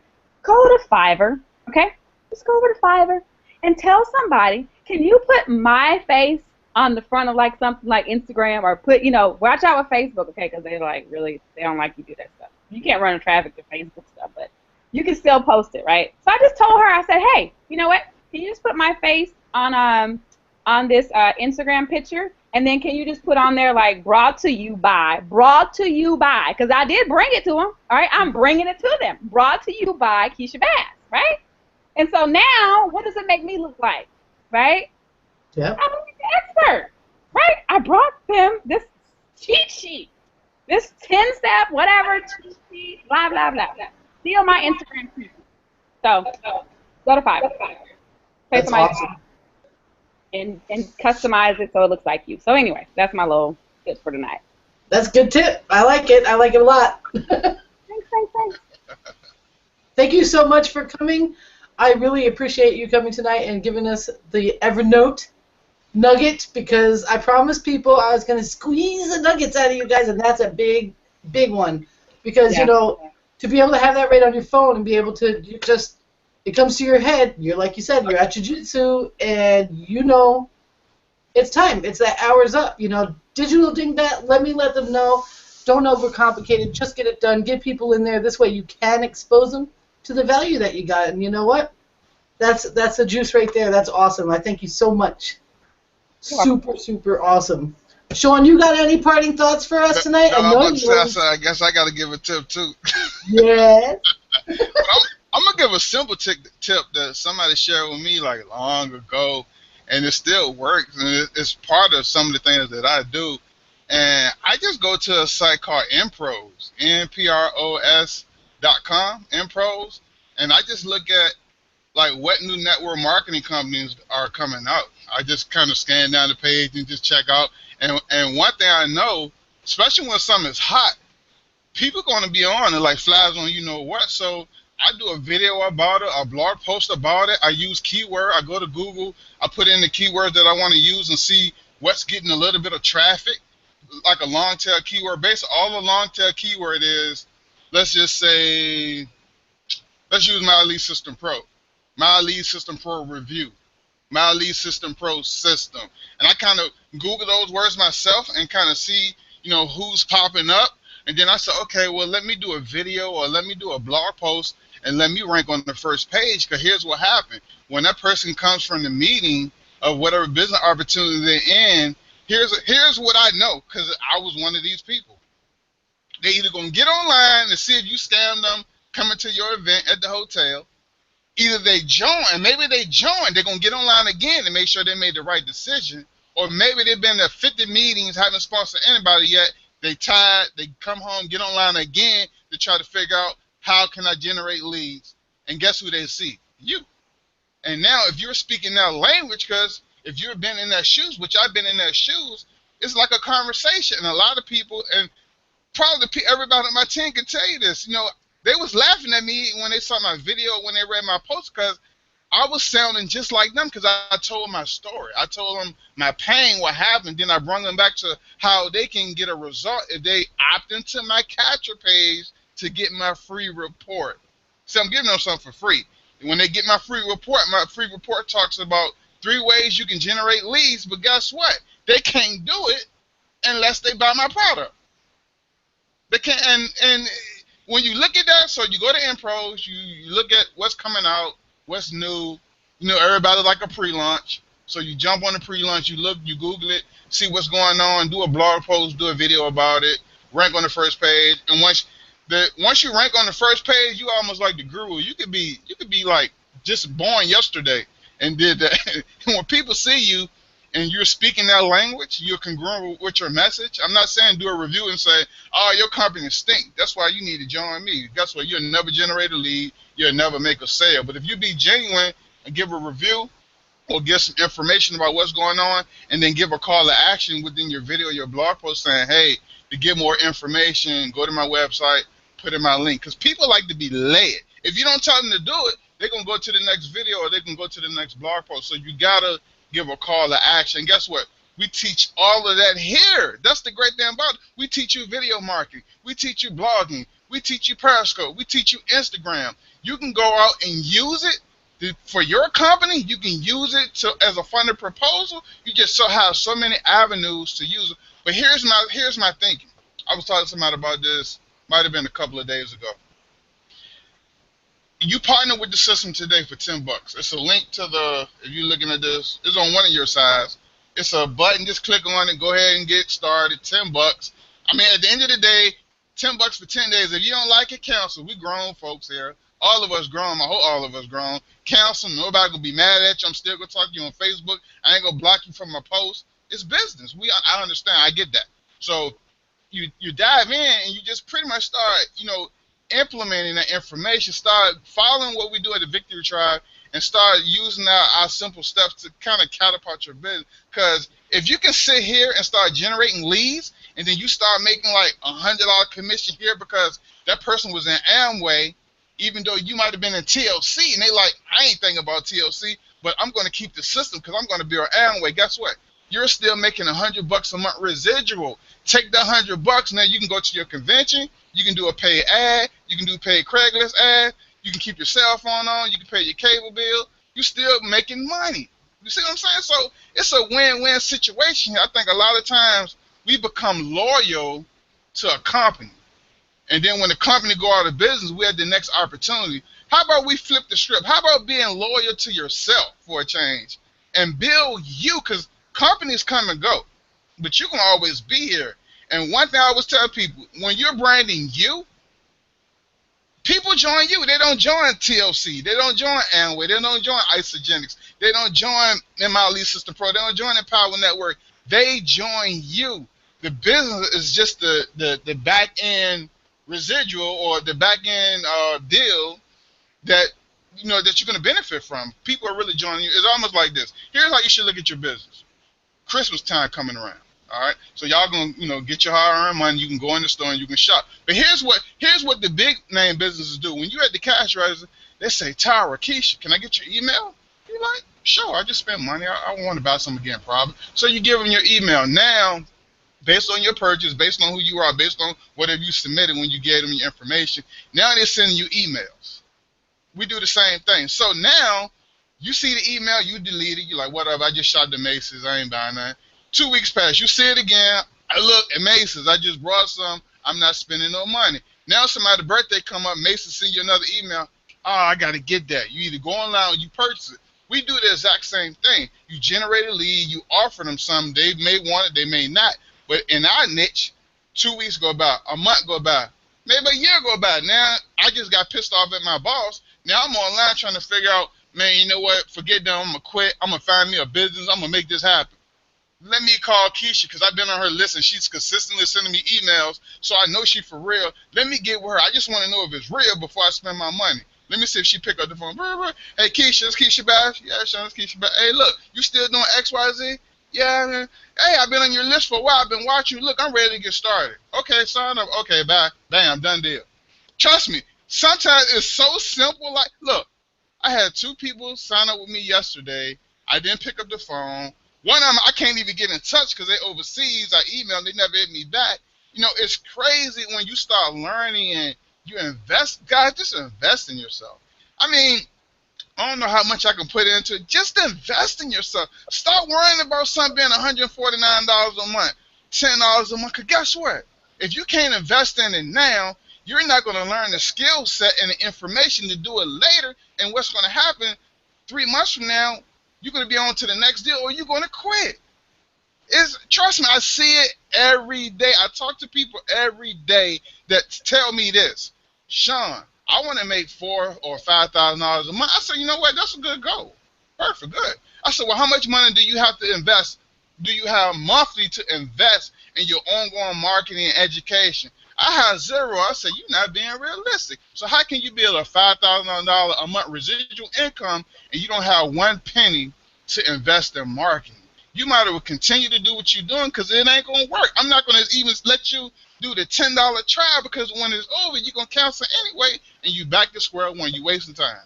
Go to Fiverr, okay? Just go over to Fiverr and tell somebody, can you put my face on the front of like something like Instagram, or put, watch out with Facebook, okay, because they don't like you do that stuff. You can't run traffic to Facebook stuff, but you can still post it, right? So I just told her, I said, hey, you know what, can you just put my face on this Instagram picture? And then can you just put on there like brought to you by, because I did bring it to them, all right? I'm bringing it to them. Brought to you by Keisha Bass, right? And so now, what does it make me look like, right? Yeah. I'm the expert, right? I brought them this cheat sheet, this 10-step, whatever, cheat sheet, blah, blah, blah, blah. Steal my Instagram feed. So go to Fiverr. Pay That's for my awesome. And customize it so it looks like you. So anyway, that's my little tip for tonight. That's a good tip. I like it. I like it a lot. Thanks. Thank you so much for coming. I really appreciate you coming tonight and giving us the Evernote nugget, because I promised people I was going to squeeze the nuggets out of you guys, and that's a big, big one. Because, to be able to have that right on your phone and be able to it comes to your head, you're like you said, you're at jiu-jitsu, and it's time. It's that hour's up. Digital dingbat, let them know. Don't overcomplicate it. Just get it done. Get people in there. This way you can expose them to the value that you got. And you know what? That's the juice right there. That's awesome. I thank you so much. Super, super awesome. Sean, you got any parting thoughts for us tonight? I guess I got to give a tip too. Yes. I'm gonna give a simple tip that somebody shared with me like long ago, and it still works, and it's part of some of the things that I do. And I just go to a site called Impros, NPROS.com, Impros, and I just look at like what new network marketing companies are coming out. I just kind of scan down the page and just check out. And one thing I know, especially when something is hot, people are going to be on it like flies on what. So I do a video about it, a blog post about it. I use keyword. I go to Google. I put in the keywords that I want to use and see what's getting a little bit of traffic, like a long tail keyword. Basically, all the long tail keyword is, let's just say, let's use My Lead System Pro, My Lead System Pro review, My Lead System Pro system. And I kind of Google those words myself and kind of see, who's popping up. And then I said, okay, well, let me do a video or let me do a blog post and let me rank on the first page, because here's what happened. When that person comes from the meeting of whatever business opportunity they're in, here's what I know, because I was one of these people. They either going to get online and see if you scam them coming to your event at the hotel, either they join, and maybe they join, they're going to get online again to make sure they made the right decision, or maybe they've been to 50 meetings, haven't sponsored anybody yet, they tired, they come home, get online again to try to figure out how can I generate leads. And guess who they see? You. And now if you're speaking that language, because if you've been in their shoes, which I've been in their shoes, it's like a conversation. And a lot of people, and probably everybody on my team can tell you this, they was laughing at me when they saw my video, when they read my post, because I was sounding just like them, because I told my story. I told them my pain, what happened. Then I brought them back to how they can get a result if they opt into my capture page to get my free report. So I'm giving them something for free. And when they get my free report talks about 3 ways you can generate leads, but guess what? They can't do it unless they buy my product. They can't, and when you look at that, so you go to Impros, you look at what's coming out, what's new. Everybody like a pre-launch. So you jump on the pre-launch, you look, you Google it, see what's going on, do a blog post, do a video about it, rank on the first page. And once you rank on the first page, you almost like the guru. You could be like just born yesterday and did that. And when people see you and you're speaking that language, you're congruent with your message. I'm not saying do a review and say, oh, your company stink. That's why you need to join me. Guess what? You'll never generate a lead. You'll never make a sale. But if you be genuine and give a review or give some information about what's going on and then give a call to action within your video, your blog post saying, hey, to get more information, go to my website, put in my link. Because people like to be led. If you don't tell them to do it, they're going to go to the next video or they can go to the next blog post. So you got to give a call to action. Guess what? We teach all of that here. That's the great thing about it. We teach you video marketing. We teach you blogging. We teach you Periscope. We teach you Instagram. You can go out and use it for your company. You can use it as a funded proposal. You just have so many avenues to use it. But here's my thinking. I was talking to somebody about this, might have been a couple of days ago. You partner with the system today for $10. It's a link to if you're looking at this, it's on one of your sides. It's a button, just click on it, go ahead and get started, $10. I mean, at the end of the day, $10 for 10 days. If you don't like it, cancel. We grown folks here. All of us grown. I hope all of us grown. Cancel. Nobody gonna be mad at you. I'm still gonna talk to you on Facebook. I ain't gonna block you from my post. It's business. I understand. I get that. So you dive in and you just pretty much start, implementing that information, start following what we do at the Victory Tribe, and start using our simple steps to kind of catapult your business. Because if you can sit here and start generating leads, and then you start making like $100 commission here because that person was in Amway, even though you might have been in TLC, and they like, I ain't thinking about TLC, but I'm going to keep the system because I'm going to be on Amway. Guess what? You're still making $100 a month residual. Take that $100, now you can go to your convention, you can do a paid ad, you can do paid Craigslist ad, you can keep your cell phone on, you can pay your cable bill, you're still making money. You see what I'm saying? So it's a win-win situation. I think a lot of times we become loyal to a company. And then when the company go out of business, we have the next opportunity. How about we flip the script? How about being loyal to yourself for a change and build you? Because companies come and go, but you can always be here. And one thing I always tell people, when you're branding you, people join you. They don't join TLC. They don't join Amway. They don't join Isogenics. They don't join MLE System Pro. They don't join Empower Network. They join you. The business is just the back end residual or the back end deal that that you're going to benefit from. People are really joining you. It's almost like this. Here's how you should look at your business. Christmas time coming around. All right, so y'all gonna get your hard-earned money. You can go in the store and you can shop. But here's what the big name businesses do. When you're at the cash register, they say, Tyra, Keisha, can I get your email? You're like, sure. I just spent money. I want to buy something again, probably. So you give them your email. Now, based on your purchase, based on who you are, based on whatever you submitted when you gave them your information, now they're sending you emails. We do the same thing. So now you see the email, you delete it. You're like, whatever. I just shot the Macy's. I ain't buying that. 2 weeks pass, you see it again. I look at Macy's. I just brought some. I'm not spending no money. Now somebody's birthday come up, Macy's send you another email. Oh, I got to get that. You either go online or you purchase it. We do the exact same thing. You generate a lead. You offer them something. They may want it. They may not. But in our niche, 2 weeks go by. A month go by. maybe a year go by. Now I just got pissed off at my boss. Now I'm online trying to figure out, man, you know what? Forget them. I'm gonna quit. I'm gonna find me a business. I'm gonna make this happen. Let me call Keisha because I've been on her list and she's consistently sending me emails, so I know she for real. Let me get with her. I just want to know if it's real before I spend my money. Let me see if she pick up the phone. Hey, Keisha, it's Keisha Bash. Yeah, Sean, it's Keisha Bash. Hey, look, you still doing X, Y, Z? Yeah, man. Hey, I've been on your list for a while. I've been watching you. Look, I'm ready to get started. Okay, sign up. Okay, bye. Bam, done deal. Trust me, sometimes it's so simple. Like, look, I had 2 people sign up with me yesterday. I didn't pick up the phone. One of them, I can't even get in touch because they overseas. I emailed, they never hit me back. You know, it's crazy when you start learning and you invest. Guys, just invest in yourself. I mean, I don't know how much I can put into it. Just invest in yourself. Stop worrying about something being $149 a month, $10 a month. Because guess what? If you can't invest in it now, you're not going to learn the skill set and the information to do it later. And what's going to happen 3 months from now, you're going to be on to the next deal or you're going to quit. Trust me, I see it every day. I talk to people every day that tell me this. Sean, I want to make $4,000 or $5,000 a month. I said, you know what? That's a good goal. Perfect, good. I said, well, how much money do you have to invest? Do you have monthly to invest in your ongoing marketing and education? I have 0. I said, you're not being realistic. So how can you build a $5,000 a month residual income and you don't have 1 penny to invest in marketing? You might as well continue to do what you're doing because it ain't going to work. I'm not going to even let you do the $10 trial because when it's over, you're going to cancel anyway and you back to square one. You're wasting time.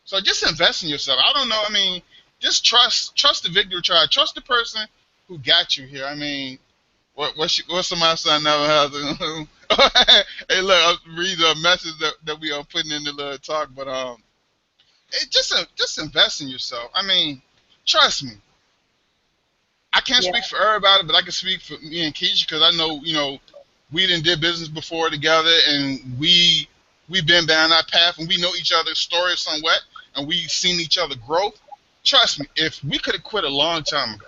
So just invest in yourself. I don't know. I mean, just trust the victory trial. Trust the person who got you here. I mean, what's somebody saying never has? Hey, look, I'll read the message that we are putting in the little talk, but just invest in yourself. I mean, trust me. I can't speak for everybody, but I can speak for me and Keisha because I know, you know, we did business before together, and we've been down that path, and we know each other's stories somewhat, and we've seen each other growth. Trust me, if we could have quit a long time ago,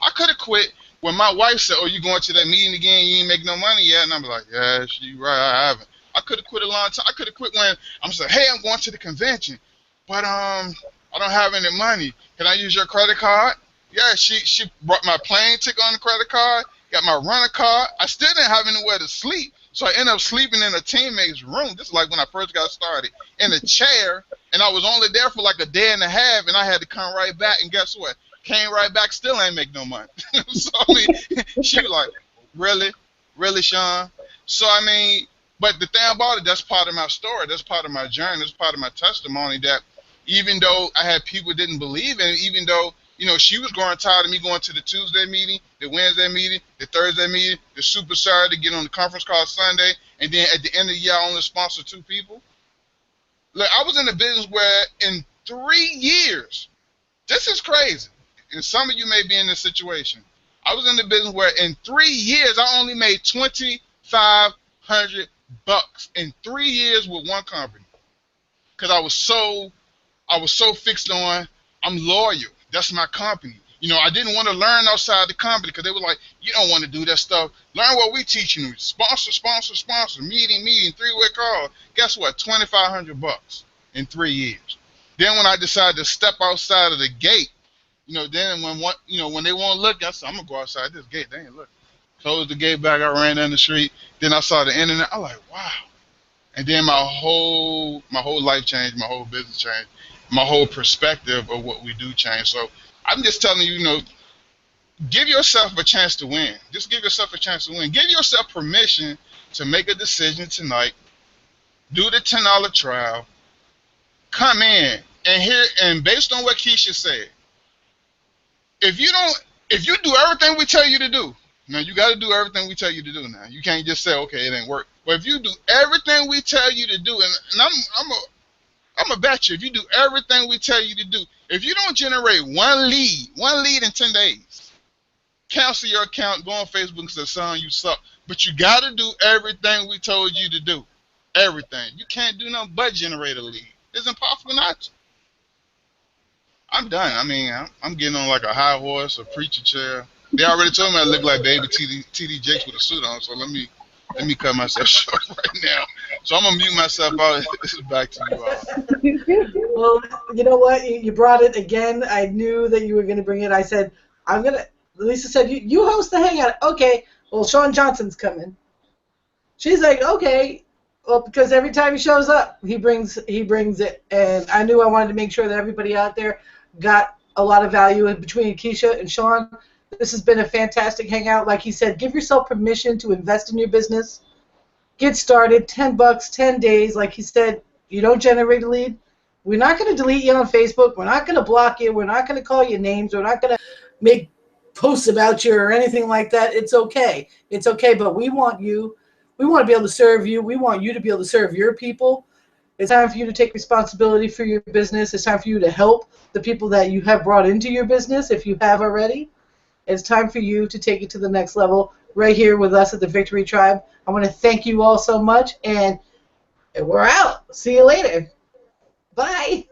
I could have quit when my wife said, "Oh, you going to that meeting again? You ain't make no money yet?" And I'm like, "Yeah, she right, I haven't." I could have quit a long time. I could have quit when I'm saying, "Hey, I'm going to the convention, but I don't have any money. Can I use your credit card?" Yeah, she brought my plane ticket on the credit card, got my rental car. I still didn't have anywhere to sleep, so I ended up sleeping in a teammate's room. This is like when I first got started, in a chair, and I was only there for like a day and a half, and I had to come right back. And guess what? Came right back, still ain't make no money. So I mean, she was like, really, Sean? So I mean, but the thing about it, that's part of my story. That's part of my journey. That's part of my testimony. That even though I had people didn't believe in it, even though, you know, she was growing tired of me going to the Tuesday meeting, the Wednesday meeting, the Thursday meeting, the Super Saturday, get on the conference call Sunday, and then at the end of the year, I only sponsor 2 people. Look, I was in a business where in 3 years, this is crazy, and some of you may be in this situation. I was in the business where in 3 years, I only made $2,500 in 3 years with one company, because I was so fixed on, I'm loyal. That's my company. You know, I didn't want to learn outside the company because they were like, you don't want to do that stuff. Learn what we teaching you. Sponsor. Meeting, 3-way call. Guess what? $2,500 in 3 years. Then when I decided to step outside of the gate, you know, then when they won't look, I said, I'm gonna go outside this gate. They ain't looking. Closed the gate back. I ran down the street. Then I saw the internet. I'm like, wow. And then my whole life changed. My whole business changed. My whole perspective of what we do change. So I'm just telling you, you know, give yourself a chance to win. Just give yourself a chance to win. Give yourself permission to make a decision tonight. Do the $10 trial. Come in and based on what Keisha said, if you do everything we tell you to do, now you got to do everything we tell you to do. Now you can't just say, okay, it ain't work. But if you do everything we tell you to do, and I'm gonna bet you, if you do everything we tell you to do, if you don't generate one lead in 10 days, cancel your account, go on Facebook and say, son, you suck. But you got to do everything we told you to do. Everything. You can't do nothing but generate a lead. It's impossible not to. I'm done. I mean, I'm getting on like a high horse, a preacher chair. They already told me I look like baby TD Jakes with a suit on, so let me Let me cut myself short right now. So I'm gonna mute myself out. This is back to you all. Well, you know what? You brought it again. I knew that you were going to bring it. I said, I'm going to. Lisa said, you host the hangout. Okay. Well, Sean Johnson's coming. She's like, okay. Well, because every time he shows up, he brings it. And I knew I wanted to make sure that everybody out there got a lot of value in between Keisha and Sean. This has been a fantastic hangout. Like he said, give yourself permission to invest in your business. Get started. $10, 10 days. Like he said, you don't generate a lead. We're not going to delete you on Facebook. We're not going to block you. We're not going to call you names. We're not going to make posts about you or anything like that. It's okay. It's okay, but we want you. We want to be able to serve you. We want you to be able to serve your people. It's time for you to take responsibility for your business. It's time for you to help the people that you have brought into your business, if you have already. It's time for you to take it to the next level right here with us at the Victory Tribe. I want to thank you all so much, and we're out. See you later. Bye.